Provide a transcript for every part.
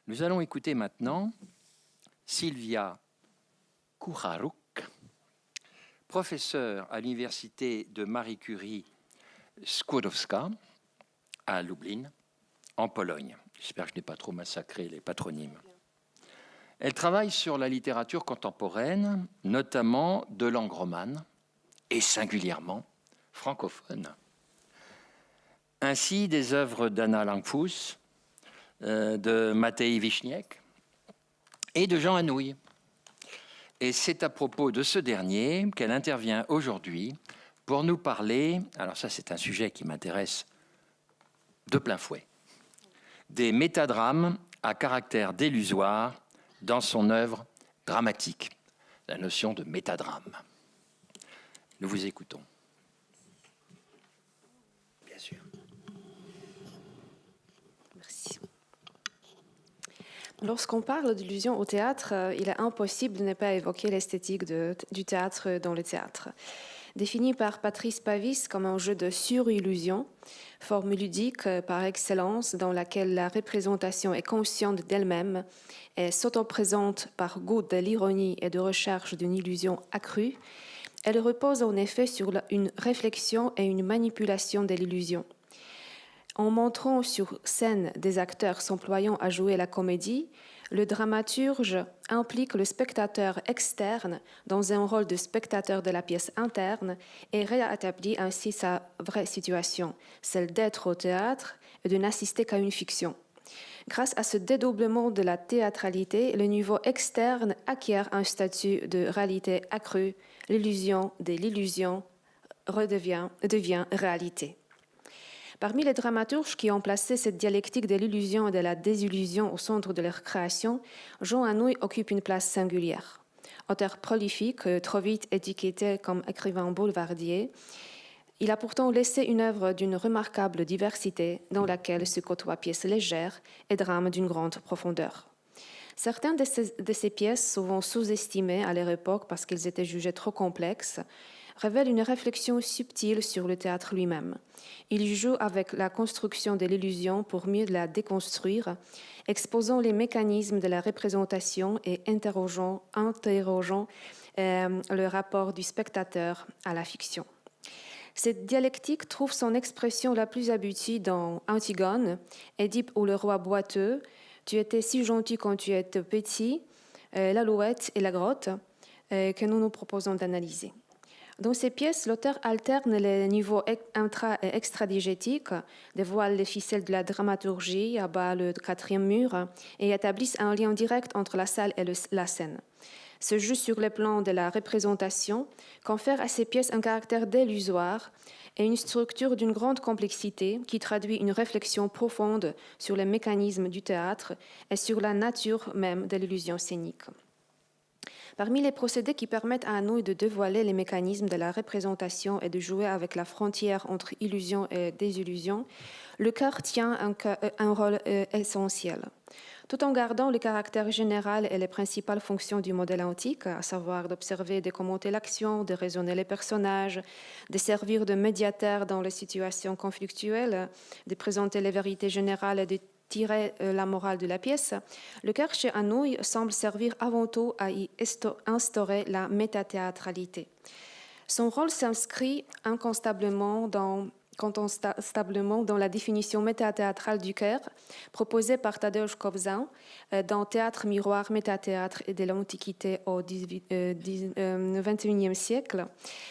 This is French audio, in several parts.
Nous allons écouter maintenant Sylvia Kucharuk, professeure à l'université de Marie Curie Skłodowska à Lublin, en Pologne. J'espère que je n'ai pas trop massacré les patronymes. Elle travaille sur la littérature contemporaine, notamment de langue romane et singulièrement francophone. Ainsi, des œuvres d'Anna Langfuss, de Matei Wiśniek et de Jean Anouilh. Et c'est à propos de ce dernier qu'elle intervient aujourd'hui pour nous parler, alors ça c'est un sujet qui m'intéresse de plein fouet, des métadrames à caractère délusoire dans son œuvre dramatique, la notion de métadrame. Nous vous écoutons. Bien sûr. Merci. Lorsqu'on parle d'illusion au théâtre, il est impossible de ne pas évoquer l'esthétique du théâtre dans le théâtre. Définie par Patrice Pavis comme un jeu de surillusion, forme ludique par excellence dans laquelle la représentation est consciente d'elle-même et s'auto-présente par goût de l'ironie et de recherche d'une illusion accrue, elle repose en effet sur une réflexion et une manipulation de l'illusion. En montrant sur scène des acteurs s'employant à jouer la comédie, le dramaturge implique le spectateur externe dans un rôle de spectateur de la pièce interne et rétablit ainsi sa vraie situation, celle d'être au théâtre et de n'assister qu'à une fiction. Grâce à ce dédoublement de la théâtralité, le niveau externe acquiert un statut de réalité accrue, l'illusion de l'illusion devient réalité. Parmi les dramaturges qui ont placé cette dialectique de l'illusion et de la désillusion au centre de leur création, Jean Anouilh occupe une place singulière. Auteur prolifique, trop vite étiqueté comme écrivain boulevardier, il a pourtant laissé une œuvre d'une remarquable diversité dans laquelle se côtoient pièces légères et drames d'une grande profondeur. Certaines de ces pièces, souvent sous-estimées à leur époque parce qu'elles étaient jugées trop complexes, révèle une réflexion subtile sur le théâtre lui-même. Il joue avec la construction de l'illusion pour mieux la déconstruire, exposant les mécanismes de la représentation et interrogeant le rapport du spectateur à la fiction. Cette dialectique trouve son expression la plus aboutie dans Antigone, Édipe ou le roi boiteux, Tu étais si gentil quand tu étais petit, L'Alouette et la grotte, que nous nous proposons d'analyser. Dans ces pièces, l'auteur alterne les niveaux intra- et extradigétiques, dévoile les ficelles de la dramaturgie, abat le quatrième mur et établissent un lien direct entre la salle et la scène. Ce jeu sur le plan de la représentation confère à ces pièces un caractère délusoire et une structure d'une grande complexité qui traduit une réflexion profonde sur les mécanismes du théâtre et sur la nature même de l'illusion scénique. Parmi les procédés qui permettent à Anouilh de dévoiler les mécanismes de la représentation et de jouer avec la frontière entre illusion et désillusion, le chœur tient un rôle essentiel. Tout en gardant le caractère général et les principales fonctions du modèle antique, à savoir d'observer et de commenter l'action, de raisonner les personnages, de servir de médiateur dans les situations conflictuelles, de présenter les vérités générales et de tirer la morale de la pièce, le chœur chez Anouilh semble servir avant tout à y instaurer la métathéâtralité. Son rôle s'inscrit incontestablement dans la définition métathéâtrale du chœur proposée par Tadeusz Kobza dans Théâtre, miroir, métathéâtre et de l'Antiquité au XXIe siècle.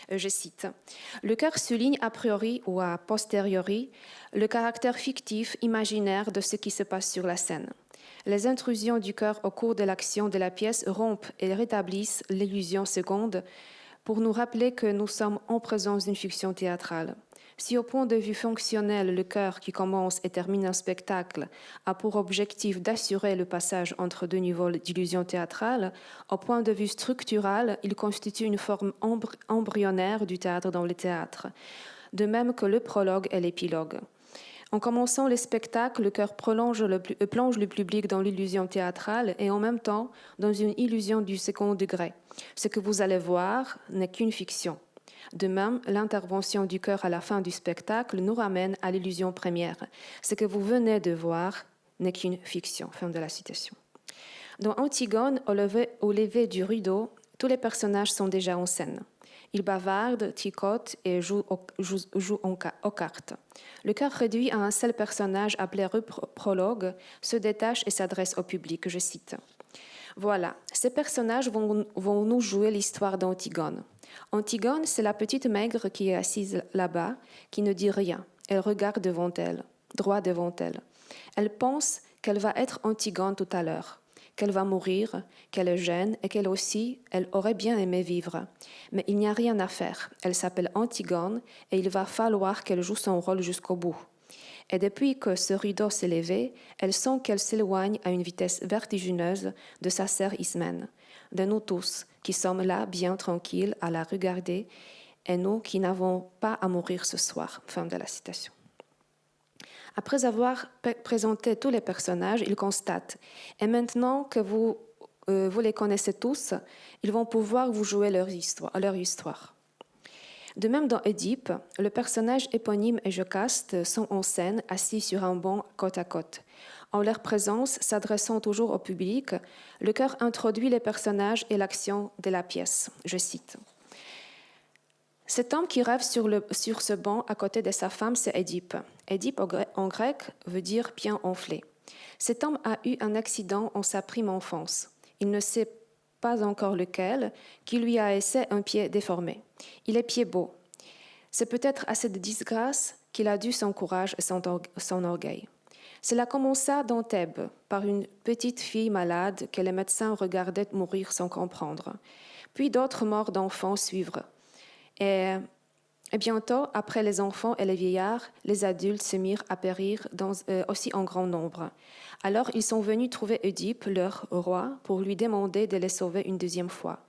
Je cite, « Le chœur souligne a priori ou a posteriori le caractère fictif, imaginaire de ce qui se passe sur la scène. Les intrusions du chœur au cours de l'action de la pièce rompent et rétablissent l'illusion seconde pour nous rappeler que nous sommes en présence d'une fiction théâtrale. Si au point de vue fonctionnel, le chœur qui commence et termine un spectacle a pour objectif d'assurer le passage entre deux niveaux d'illusion théâtrale, au point de vue structural, il constitue une forme embryonnaire du théâtre dans le théâtre, de même que le prologue et l'épilogue. En commençant le spectacle, le chœur plonge le public dans l'illusion théâtrale et en même temps dans une illusion du second degré. Ce que vous allez voir n'est qu'une fiction. De même, l'intervention du chœur à la fin du spectacle nous ramène à l'illusion première. Ce que vous venez de voir n'est qu'une fiction. Fin de la citation. Dans Antigone, au lever du rideau, tous les personnages sont déjà en scène. Ils bavardent, tricotent et jouent aux cartes. Le chœur réduit à un seul personnage appelé prologue se détache et s'adresse au public, je cite. Voilà, ces personnages vont nous jouer l'histoire d'Antigone. Antigone, c'est la petite maigre qui est assise là-bas, qui ne dit rien. Elle regarde devant elle, droit devant elle. Elle pense qu'elle va être Antigone tout à l'heure, qu'elle va mourir, qu'elle est jeune et qu'elle aussi, elle aurait bien aimé vivre. Mais il n'y a rien à faire. Elle s'appelle Antigone et il va falloir qu'elle joue son rôle jusqu'au bout. Et depuis que ce rideau s'est levé, elle sent qu'elle s'éloigne à une vitesse vertigineuse de sa sœur Ismène, de nous tous qui sommes là bien tranquilles à la regarder et nous qui n'avons pas à mourir ce soir. Fin de la citation. Après avoir présenté tous les personnages, il constate « Et maintenant que vous les connaissez tous, ils vont pouvoir vous jouer leur histoire. » De même dans Édipe, le personnage éponyme et Jocaste sont en scène, assis sur un banc côte à côte. En leur présence, s'adressant toujours au public, le chœur introduit les personnages et l'action de la pièce. Je cite. Cet homme qui rêve sur ce banc à côté de sa femme, c'est Édipe. Édipe en grec veut dire bien enflé. Cet homme a eu un accident en sa prime enfance. Il ne sait pas encore lequel, qui lui a laissé un pied déformé. Il est pied beau. C'est peut-être à cette disgrâce qu'il a dû son courage et son orgueil. Cela commença dans Thèbes, par une petite fille malade que les médecins regardaient mourir sans comprendre. Puis d'autres morts d'enfants suivre. Et bientôt, après les enfants et les vieillards, les adultes se mirent à périr aussi en grand nombre. Alors ils sont venus trouver Oedipe, leur roi, pour lui demander de les sauver une deuxième fois.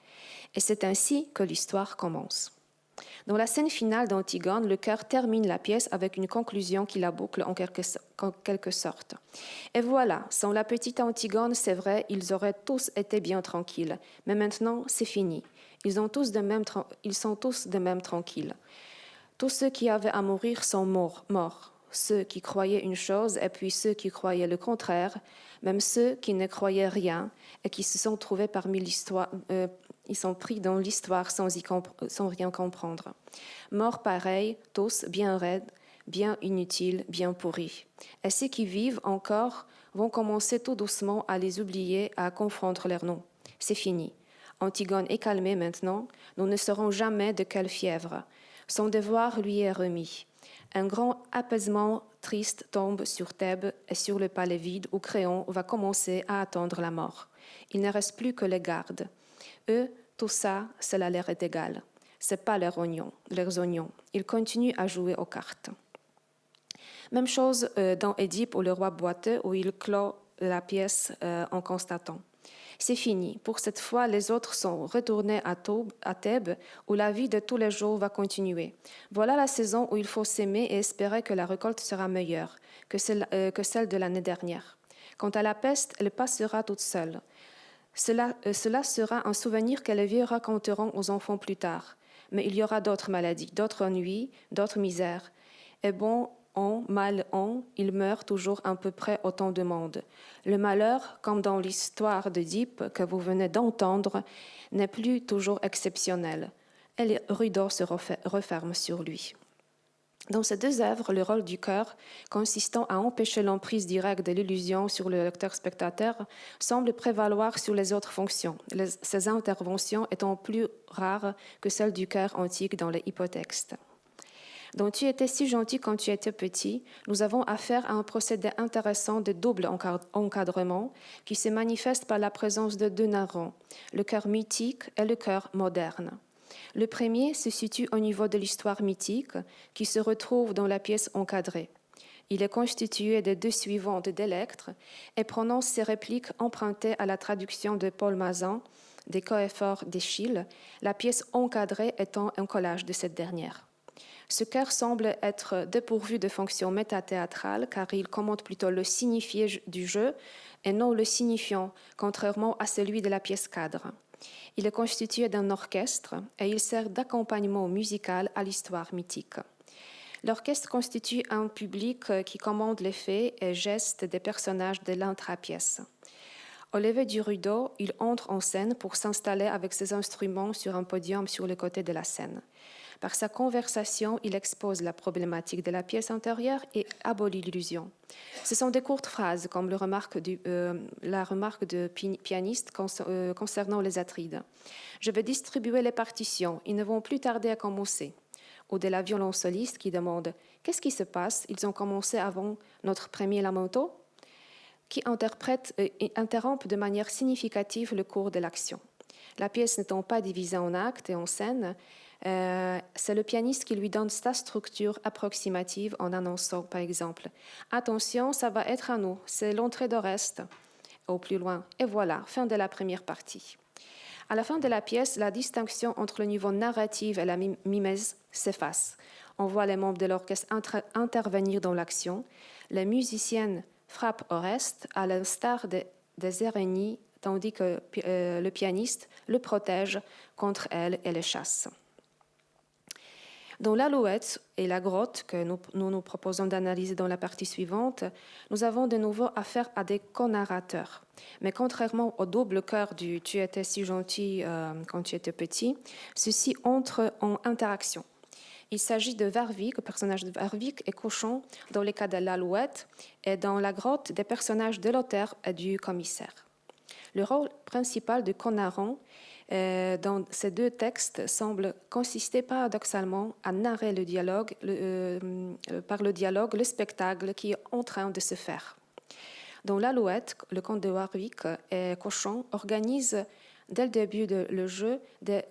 Et c'est ainsi que l'histoire commence. Dans la scène finale d'Antigone, le chœur termine la pièce avec une conclusion qui la boucle en quelque sorte. Et voilà, sans la petite Antigone, c'est vrai, ils auraient tous été bien tranquilles. Mais maintenant, c'est fini. Ils sont tous de même tranquilles. Tous ceux qui avaient à mourir sont morts. Ceux qui croyaient une chose et puis ceux qui croyaient le contraire, même ceux qui ne croyaient rien et qui se sont trouvés parmi l'histoire, ils sont pris dans l'histoire sans rien comprendre. Morts pareils, tous bien raides, bien inutiles, bien pourris. Et ceux qui vivent encore vont commencer tout doucement à les oublier, à confondre leurs noms. C'est fini. Antigone est calmée maintenant, nous ne saurons jamais de quelle fièvre. Son devoir lui est remis. Un grand apaisement triste tombe sur Thèbes et sur le palais vide où Créon va commencer à attendre la mort. Il ne reste plus que les gardes. Eux, tout ça, cela leur est égal. C'est pas leurs oignons. Ils continuent à jouer aux cartes. Même chose dans Édipe ou le roi boiteux où il clôt la pièce en constatant. C'est fini. Pour cette fois, les autres sont retournés à Thèbes, où la vie de tous les jours va continuer. Voilà la saison où il faut s'aimer et espérer que la récolte sera meilleure que celle de l'année dernière. Quant à la peste, elle passera toute seule. Cela sera un souvenir que les vieux raconteront aux enfants plus tard. Mais il y aura d'autres maladies, d'autres ennuis, d'autres misères. Et bon an, mal an, il meurt toujours à peu près autant de monde. Le malheur, comme dans l'histoire d'Édipe que vous venez d'entendre, n'est plus toujours exceptionnel. Et le rideau se referme sur lui. Dans ces deux œuvres, le rôle du chœur, consistant à empêcher l'emprise directe de l'illusion sur le lecteur-spectateur, semble prévaloir sur les autres fonctions, ces interventions étant plus rares que celles du chœur antique dans les hypotextes. Dans Tu étais si gentil quand tu étais petit, nous avons affaire à un procédé intéressant de double encadrement qui se manifeste par la présence de deux narrants, le chœur mythique et le chœur moderne. Le premier se situe au niveau de l'histoire mythique qui se retrouve dans la pièce encadrée. Il est constitué des deux suivantes d'Electre et prononce ses répliques empruntées à la traduction de Paul Mazan des Coëphores d'Eschyle, la pièce encadrée étant un collage de cette dernière. Ce chœur semble être dépourvu de fonction métathéâtrale car il commente plutôt le signifié du jeu et non le signifiant, contrairement à celui de la pièce cadre. Il est constitué d'un orchestre et il sert d'accompagnement musical à l'histoire mythique. L'orchestre constitue un public qui commande les faits et gestes des personnages de l'intrapièce. Au lever du rideau, il entre en scène pour s'installer avec ses instruments sur un podium sur le côté de la scène. Par sa conversation, il expose la problématique de la pièce intérieure et abolit l'illusion. Ce sont des courtes phrases, comme la remarque de pianiste concernant les Atrides. Je vais distribuer les partitions, ils ne vont plus tarder à commencer. Ou de la violonceliste qui demande « Qu'est-ce qui se passe? Ils ont commencé avant notre premier lamento ?» qui interrompent de manière significative le cours de l'action. La pièce n'étant pas divisée en actes et en scènes, c'est le pianiste qui lui donne sa structure approximative en annonçant, par exemple, « Attention, ça va être à nous, c'est l'entrée d'Oreste. » Au plus loin, et voilà, fin de la première partie. À la fin de la pièce, la distinction entre le niveau narratif et la mimèse s'efface. On voit les membres de l'orchestre intervenir dans l'action. Les musiciennes frappent Oreste à l'instar des araignées, tandis que le pianiste le protège contre elles et les chasse. Dans l'Alouette et la grotte, que nous proposons d'analyser dans la partie suivante, nous avons de nouveau affaire à des co-narrateurs. Mais contrairement au double cœur du « tu étais si gentil quand tu étais petit », ceux-ci entrent en interaction. Il s'agit de Warwick, le personnage de Warwick et Cochon, dans le cas de l'Alouette, et dans la grotte, des personnages de l'auteur et du commissaire. Le rôle principal de co-narrant dans ces deux textes semble consister paradoxalement à narrer par le dialogue le spectacle qui est en train de se faire. Dans l'Alouette, le comte de Warwick et Cochon organisent dès le début le jeu des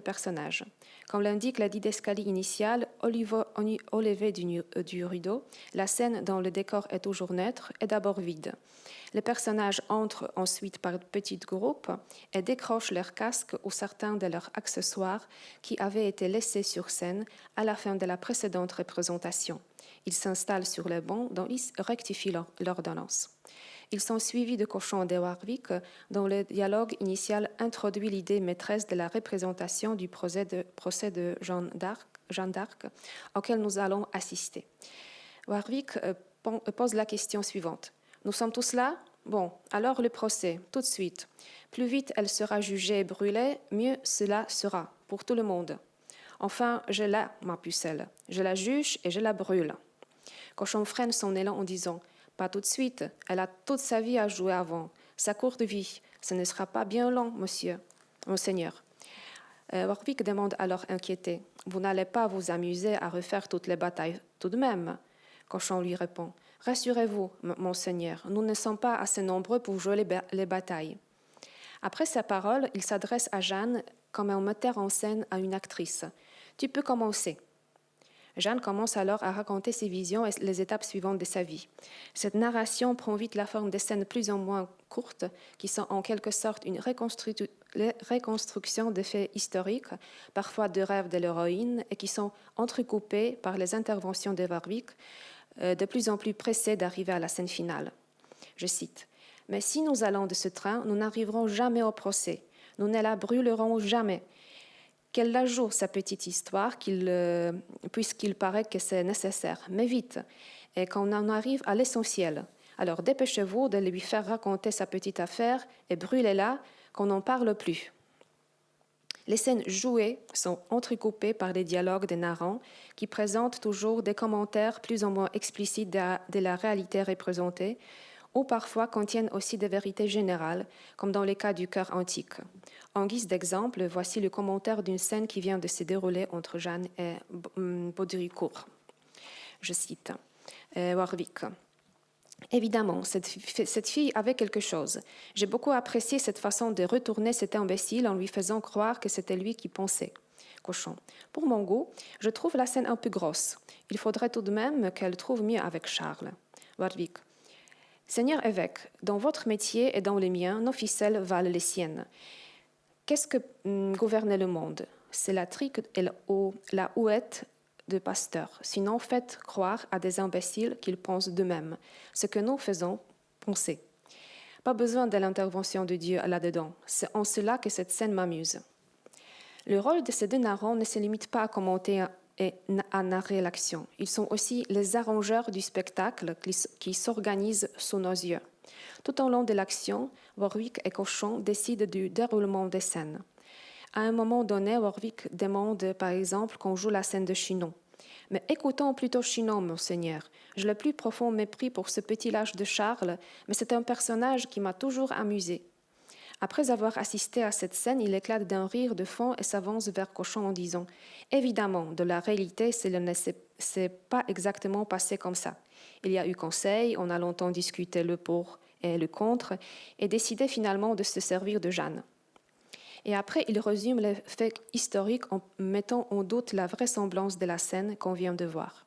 personnages. Comme l'indique la didascalie initiale, au lever du rideau, la scène dont le décor est toujours neutre est d'abord vide. Les personnages entrent ensuite par petits groupes et décrochent leurs casques ou certains de leurs accessoires qui avaient été laissés sur scène à la fin de la précédente représentation. Ils s'installent sur les bancs dont ils rectifient l'ordonnance. Ils sont suivis de Cochon et de Warwick, dont le dialogue initial introduit l'idée maîtresse de la représentation du procès de Jeanne d'Arc, auquel nous allons assister. Warwick pose la question suivante. Nous sommes tous là? Bon, alors le procès, tout de suite. Plus vite elle sera jugée et brûlée, mieux cela sera pour tout le monde. Enfin, je l'ai, ma pucelle. Je la juge et je la brûle. Cochon freine son élan en disant « Pas tout de suite, elle a toute sa vie à jouer avant. Sa courte vie, ce ne sera pas bien long, monseigneur. » Warwick demande alors inquiété « Vous n'allez pas vous amuser à refaire toutes les batailles tout de même ?» Cochon lui répond « Rassurez-vous, monseigneur, nous ne sommes pas assez nombreux pour jouer les batailles. » Après ces paroles, il s'adresse à Jeanne comme un metteur en scène à une actrice. « Tu peux commencer. » Jeanne commence alors à raconter ses visions et les étapes suivantes de sa vie. Cette narration prend vite la forme de scènes plus ou moins courtes, qui sont en quelque sorte une reconstruction de faits historiques, parfois de rêves de l'héroïne, et qui sont entrecoupées par les interventions de Warwick, de plus en plus pressé d'arriver à la scène finale. Je cite « Mais si nous allons de ce train, nous n'arriverons jamais au procès. Nous ne la brûlerons jamais. Qu'elle la joue, sa petite histoire, puisqu'il paraît que c'est nécessaire. Mais vite, et qu'on en arrive à l'essentiel. Alors dépêchez-vous de lui faire raconter sa petite affaire et brûlez-la, qu'on n'en parle plus. » Les scènes jouées sont entrecoupées par des dialogues des narrants qui présentent toujours des commentaires plus ou moins explicites de la réalité représentée, ou parfois contiennent aussi des vérités générales, comme dans les cas du chœur antique. En guise d'exemple, voici le commentaire d'une scène qui vient de se dérouler entre Jeanne et Baudricourt. Je cite Warwick. « Évidemment, cette fille avait quelque chose. J'ai beaucoup apprécié cette façon de retourner cet imbécile en lui faisant croire que c'était lui qui pensait. » Cochon. « Pour mon goût, je trouve la scène un peu grosse. Il faudrait tout de même qu'elle trouve mieux avec Charles. » Warwick. « Seigneur évêque, dans votre métier et dans le mien, nos ficelles valent les siennes. Qu'est-ce que gouverner le monde? C'est la trique et la houette de Pasteur. Sinon, faites croire à des imbéciles qu'ils pensent d'eux-mêmes, ce que nous faisons penser. Pas besoin de l'intervention de Dieu là-dedans. C'est en cela que cette scène m'amuse. » Le rôle de ces deux narrants ne se limite pas à commenter et à narrer l'action. Ils sont aussi les arrangeurs du spectacle qui s'organise sous nos yeux. Tout au long de l'action, Warwick et Cochon décident du déroulement des scènes. À un moment donné, Warwick demande par exemple qu'on joue la scène de Chinon. « Mais écoutons plutôt Chinon, monseigneur. J'ai le plus profond mépris pour ce petit lâche de Charles, mais c'est un personnage qui m'a toujours amusé. » Après avoir assisté à cette scène, il éclate d'un rire de fond et s'avance vers Cochon en disant « Évidemment, de la réalité, cela ne s'est pas exactement passé comme ça. Il y a eu conseil, on a longtemps discuté le pour et le contre, et décidé finalement de se servir de Jeanne. » Et après, il résume les faits historiques en mettant en doute la vraisemblance de la scène qu'on vient de voir.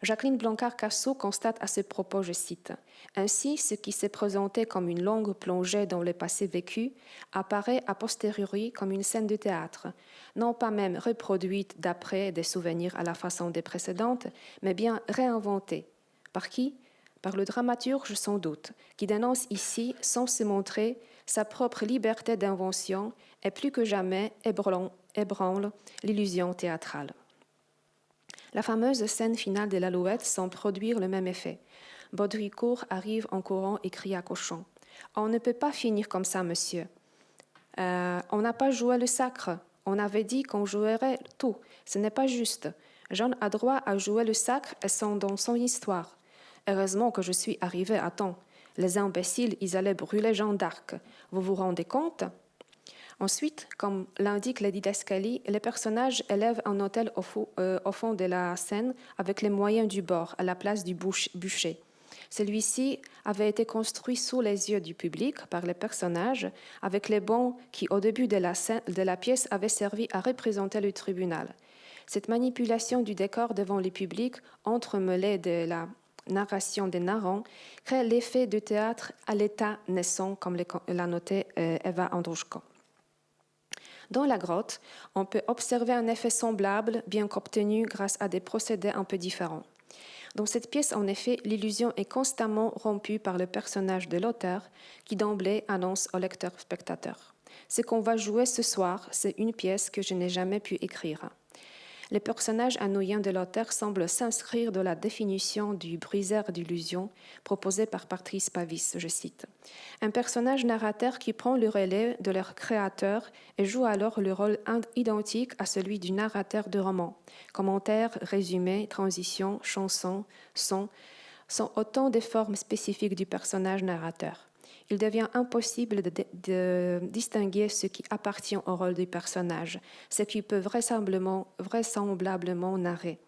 Jacqueline Blancard-Cassot constate à ce propos, je cite, « Ainsi, ce qui s'est présenté comme une longue plongée dans le passé vécu apparaît a posteriori comme une scène de théâtre, non pas même reproduite d'après des souvenirs à la façon des précédentes, mais bien réinventée. Par qui ? Par le dramaturge sans doute, qui dénonce ici, sans se montrer, sa propre liberté d'invention et plus que jamais ébranle l'illusion théâtrale. » La fameuse scène finale de l'Alouette semble produire le même effet. Baudricourt arrive en courant et crie à Cochon « On ne peut pas finir comme ça, monsieur. On n'a pas joué le sacre. On avait dit qu'on jouerait tout. Ce n'est pas juste. Jeanne a droit à jouer le sacre et dans son histoire. Heureusement que je suis arrivée à temps. Les imbéciles, ils allaient brûler Jeanne d'Arc. Vous vous rendez compte ?» Ensuite, comme l'indique la didascalie, les personnages élèvent un autel au fond de la scène avec les moyens du bord, à la place du bûcher. Celui-ci avait été construit sous les yeux du public par les personnages, avec les bancs qui, au début de la pièce, avaient servi à représenter le tribunal. Cette manipulation du décor devant le public, entremêlée de la narration des narrants, crée l'effet de théâtre à l'état naissant, comme l'a noté Eva Androuchko. Dans la grotte, on peut observer un effet semblable, bien qu'obtenu grâce à des procédés un peu différents. Dans cette pièce, en effet, l'illusion est constamment rompue par le personnage de l'auteur qui d'emblée annonce au lecteur-spectateur. Ce qu'on va jouer ce soir, c'est une pièce que je n'ai jamais pu écrire. Le personnage annoyant de l'auteur semble s'inscrire dans la définition du briseur d'illusion proposée par Patrice Pavis, je cite. Un personnage narrateur qui prend le relais de leur créateur et joue alors le rôle identique à celui du narrateur de roman. Commentaires, résumés, transitions, chansons, sons sont autant de formes spécifiques du personnage narrateur. Il devient impossible de distinguer ce qui appartient au rôle du personnage, ce qui peut vraisemblablement narrer,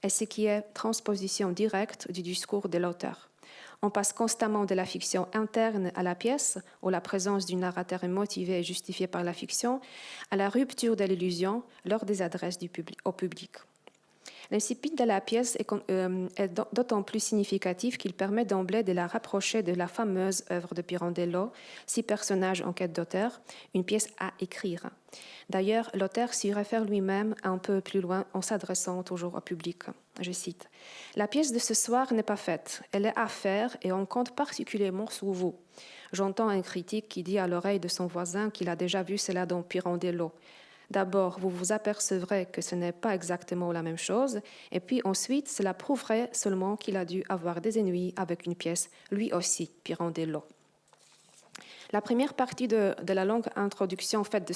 et ce qui est transposition directe du discours de l'auteur. On passe constamment de la fiction interne à la pièce, où la présence du narrateur est motivée et justifiée par la fiction, à la rupture de l'illusion lors des adresses au public. L'incipit de la pièce est d'autant plus significatif qu'il permet d'emblée de la rapprocher de la fameuse œuvre de Pirandello, 6 personnages en quête d'auteur, une pièce à écrire. D'ailleurs, l'auteur s'y réfère lui-même un peu plus loin en s'adressant toujours au public. Je cite « La pièce de ce soir n'est pas faite, elle est à faire et on compte particulièrement sur vous. J'entends un critique qui dit à l'oreille de son voisin qu'il a déjà vu cela dans Pirandello. D'abord, vous vous apercevrez que ce n'est pas exactement la même chose, et puis ensuite, cela prouverait seulement qu'il a dû avoir des ennuis avec une pièce, lui aussi, Pirandello. » La première partie de la longue introduction faite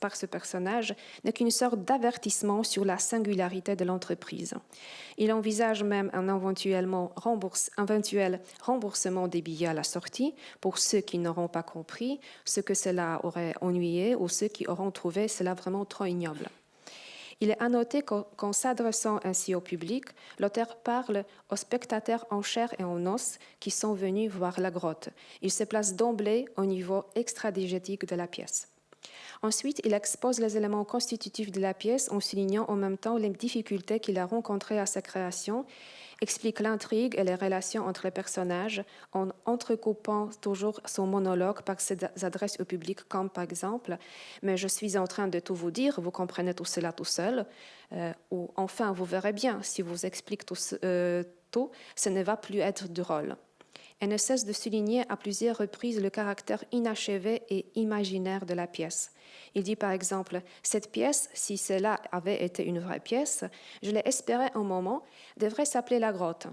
par ce personnage n'est qu'une sorte d'avertissement sur la singularité de l'entreprise. Il envisage même un éventuel remboursement des billets à la sortie pour ceux qui n'auront pas compris ce que cela aurait ennuyé ou ceux qui auront trouvé cela vraiment trop ignoble. Il est à noter qu'en s'adressant ainsi au public, l'auteur parle aux spectateurs en chair et en os qui sont venus voir la grotte. Il se place d'emblée au niveau extradigétique de la pièce. Ensuite, il expose les éléments constitutifs de la pièce en soulignant en même temps les difficultés qu'il a rencontrées à sa création, explique l'intrigue et les relations entre les personnages en entrecoupant toujours son monologue par ses adresses au public, comme par exemple « Mais je suis en train de tout vous dire, vous comprenez tout cela tout seul » ou « Enfin, vous verrez bien, si vous explique tout, ce ne va plus être drôle ». et ne cesse de souligner à plusieurs reprises le caractère inachevé et imaginaire de la pièce. Il dit par exemple « Cette pièce, si cela avait été une vraie pièce, je l'ai espéré un moment, devrait s'appeler la grotte ».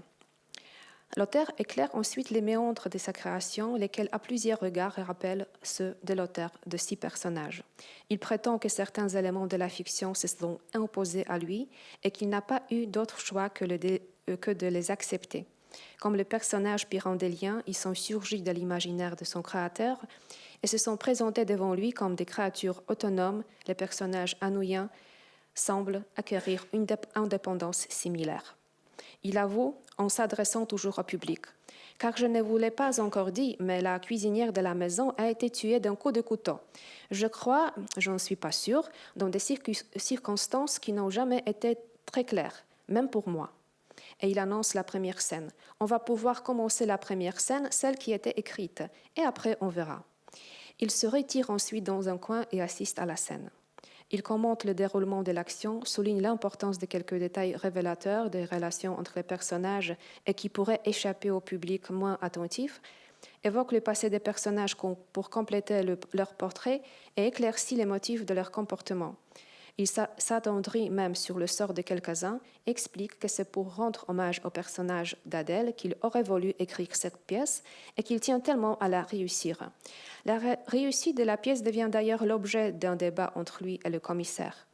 L'auteur éclaire ensuite les méandres de sa création, lesquels à plusieurs regards rappellent ceux de l'auteur de 6 personnages. Il prétend que certains éléments de la fiction se sont imposés à lui et qu'il n'a pas eu d'autre choix que de les accepter. Comme les personnages pyrandéliens, ils sont surgis de l'imaginaire de son créateur et se sont présentés devant lui comme des créatures autonomes. Les personnages anouilliens semblent acquérir une indépendance similaire. Il avoue, en s'adressant toujours au public, « Car je ne vous l'ai pas encore dit, mais la cuisinière de la maison a été tuée d'un coup de couteau. Je crois, je n'en suis pas sûre, dans des circonstances qui n'ont jamais été très claires, même pour moi. » Et il annonce la première scène. On va pouvoir commencer la première scène, celle qui était écrite, et après on verra. Il se retire ensuite dans un coin et assiste à la scène. Il commente le déroulement de l'action, souligne l'importance de quelques détails révélateurs des relations entre les personnages et qui pourraient échapper au public moins attentif, évoque le passé des personnages pour compléter leur portrait et éclaircit les motifs de leur comportement. Il s'attendrit même sur le sort de quelques-uns, explique que c'est pour rendre hommage au personnage d'Adèle qu'il aurait voulu écrire cette pièce et qu'il tient tellement à la réussir. La réussite de la pièce devient d'ailleurs l'objet d'un débat entre lui et le commissaire.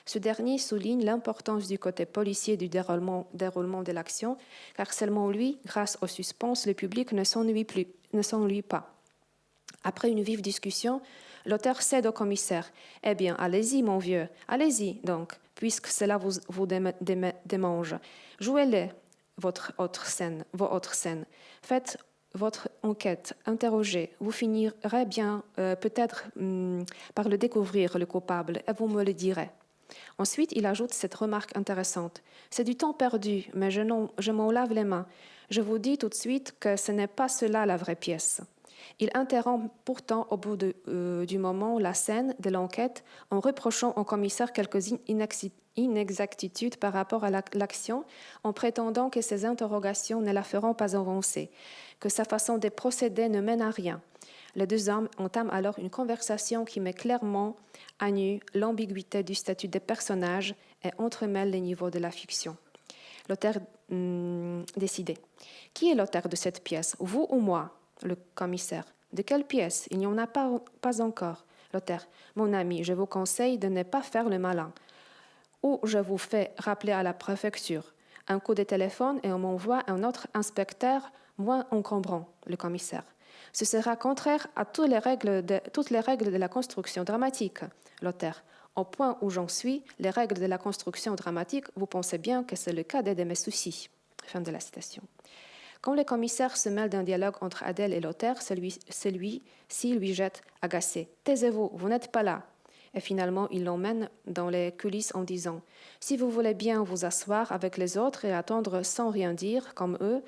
Ce dernier souligne l'importance du côté policier du déroulement de l'action, car seulement lui, grâce au suspense, le public ne s'ennuie pas. Après une vive discussion, l'auteur cède au commissaire. « Eh bien, allez-y, mon vieux, allez-y donc, puisque cela vous démange. Jouez-les, vos autres scènes. Faites votre enquête, interrogez. Vous finirez bien peut-être par le découvrir, le coupable, et vous me le direz. » Ensuite, il ajoute cette remarque intéressante. « C'est du temps perdu, mais je m'en lave les mains. Je vous dis tout de suite que ce n'est pas cela la vraie pièce. » Il interrompt pourtant au bout du moment la scène de l'enquête en reprochant au commissaire quelques inexactitudes par rapport à l'action, en prétendant que ses interrogations ne la feront pas avancer, que sa façon de procéder ne mène à rien. Les deux hommes entament alors une conversation qui met clairement à nu l'ambiguïté du statut des personnages et entremêle les niveaux de la fiction. L'auteur décidé. « Qui est l'auteur de cette pièce, vous ou moi ?» Le commissaire. « De quelle pièce? Il n'y en a pas encore. » L'auteur. « Mon ami, je vous conseille de ne pas faire le malin. Ou je vous fais rappeler à la préfecture. Un coup de téléphone et on m'envoie un autre inspecteur moins encombrant. » Le commissaire. « Ce sera contraire à toutes les règles de la construction dramatique. » L'auteur. « Au point où j'en suis, les règles de la construction dramatique, vous pensez bien que c'est le cadet de mes soucis. » Fin de la citation. Quand le commissaire se mêle d'un dialogue entre Adèle et l'auteur, celui-ci lui jette agacé. « Taisez-vous, vous n'êtes pas là. » Et finalement, il l'emmène dans les coulisses en disant « Si vous voulez bien vous asseoir avec les autres et attendre sans rien dire, comme eux,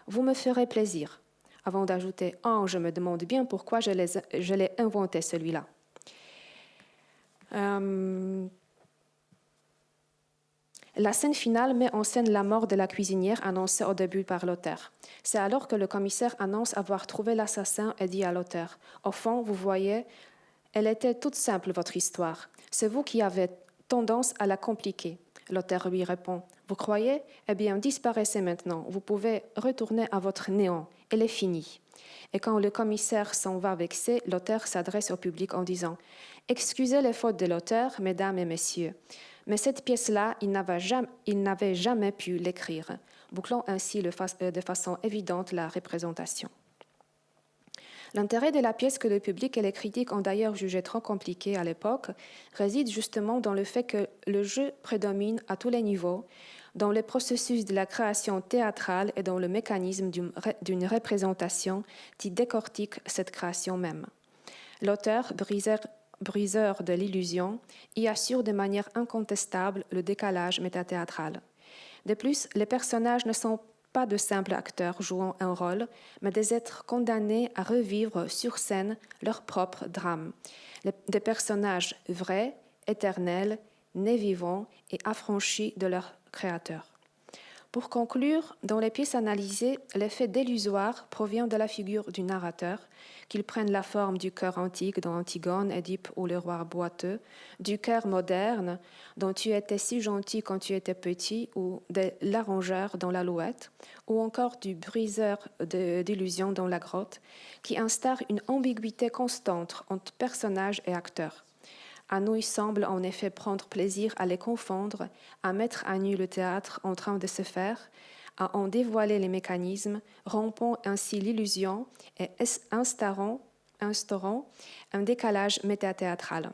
vous me ferez plaisir. » Avant d'ajouter « Oh, je me demande bien pourquoi je l'ai inventé celui-là. » La scène finale met en scène la mort de la cuisinière annoncée au début par l'auteur. C'est alors que le commissaire annonce avoir trouvé l'assassin et dit à l'auteur « Au fond, vous voyez, elle était toute simple, votre histoire. C'est vous qui avez tendance à la compliquer. » L'auteur lui répond « Vous croyez? Eh bien, disparaissez maintenant. Vous pouvez retourner à votre néant. Elle est finie. » Et quand le commissaire s'en va vexé, l'auteur s'adresse au public en disant « Excusez les fautes de l'auteur, mesdames et messieurs. Mais cette pièce-là, il n'avait jamais pu l'écrire, bouclant ainsi de façon évidente la représentation. » L'intérêt de la pièce que le public et les critiques ont d'ailleurs jugé trop compliquée à l'époque réside justement dans le fait que le jeu prédomine à tous les niveaux, dans le processus de la création théâtrale et dans le mécanisme d'une représentation qui décortique cette création même. L'auteur, briseur de l'illusion, y assure de manière incontestable le décalage métathéâtral. De plus, les personnages ne sont pas de simples acteurs jouant un rôle, mais des êtres condamnés à revivre sur scène leur propre drame. Des personnages vrais, éternels, nés vivants et affranchis de leur créateur. Pour conclure, dans les pièces analysées, l'effet délusoire provient de la figure du narrateur, qu'il prenne la forme du cœur antique dans Antigone, Édipe ou le roi boiteux, du cœur moderne dont tu étais si gentil quand tu étais petit, ou de l'arrangeur dans l'Alouette, ou encore du briseur d'illusions dans la grotte, qui instaure une ambiguïté constante entre personnages et acteurs. Anouilh semble en effet prendre plaisir à les confondre, à mettre à nu le théâtre en train de se faire, à en dévoiler les mécanismes, rompant ainsi l'illusion et instaurant un décalage métathéâtral.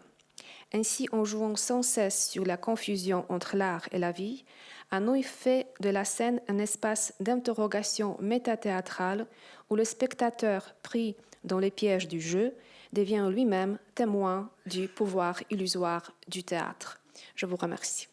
Ainsi, en jouant sans cesse sur la confusion entre l'art et la vie, Anouilh fait de la scène un espace d'interrogation métathéâtrale où le spectateur, pris dans les pièges du jeu, devient lui-même témoin du pouvoir illusoire du théâtre. Je vous remercie.